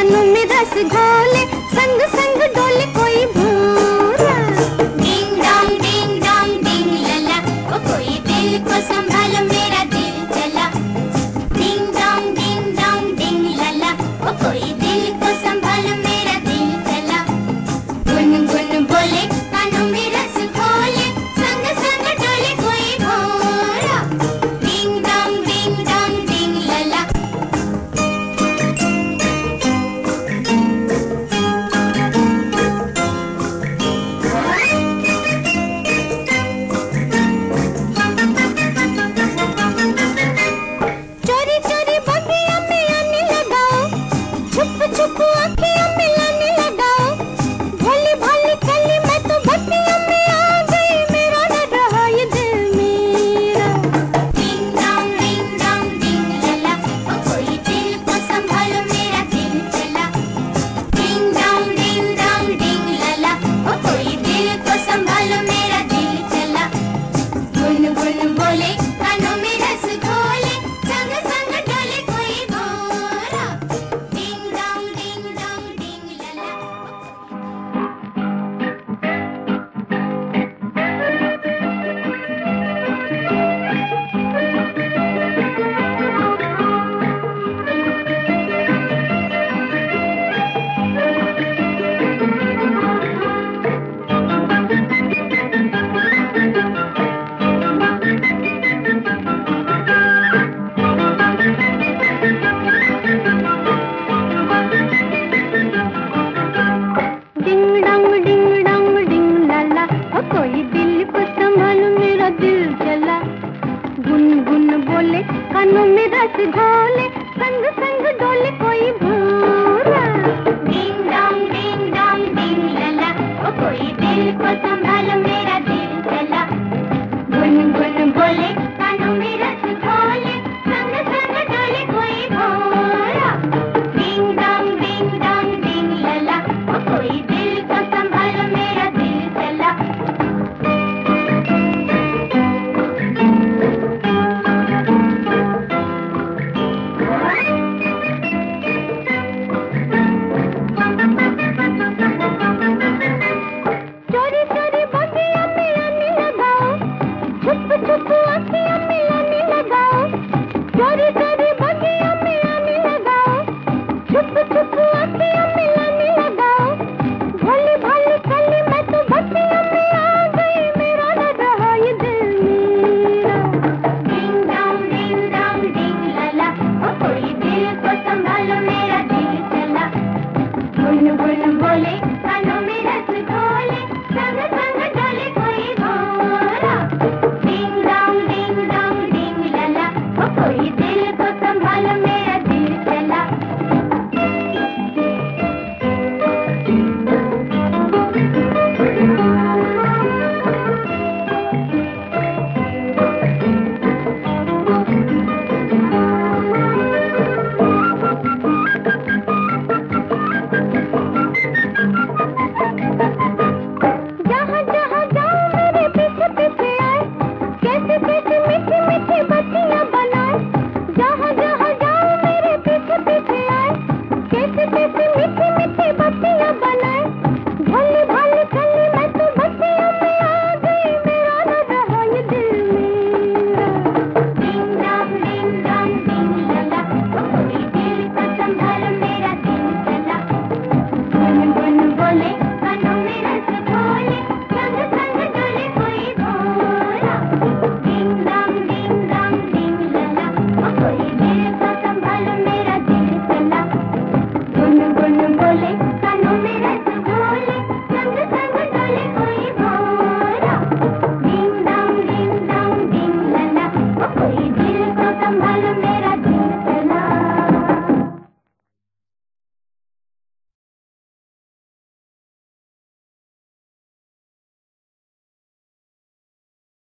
कानों में रस घोले, संग संग डोले कोई भूरा। डिंग डोंग डिंग लला, ओ कोई दिल को संभालो मेरा दिल चला। डिंग डोंग डिंग लला, ओ कोई दिल को संभालो मेरा दिल चला। गुन गुन बोले कानों में रस घोले, संग संग डोले कोई भोरा। डिंग डोंग डिंग लला। चोरी चोरी बगिया में आने लगाओ, छुप छुप आँखियों में लाने लगाओ। भोली भाली कली मैं तो बगिया में आ गई, मेरा न रहा ये दिल मेरा। डिंग डोंग डिंग लला, ओ कोई दिल को संभालो मेरा दिल चला। डिंग डोंग डिंग लला, ओ कोई दिल को संभालो मेरा दिल चला। गुन गुन बोले कानों में रस घोले, संग संग डोले कोई भोरा। डिंग डोंग डिंग लला। डिंग डोंग डिंग लाला, ओ कोई दिल को संभालो मेरा दिल चला। गुन गुन बोले कानों में रस घोले, संग संग डोले कोई भूरा। डिंग डोंग डिंग लला, ओ कोई दिल को संभालो मेरा दिल चला। गुन गुन बोले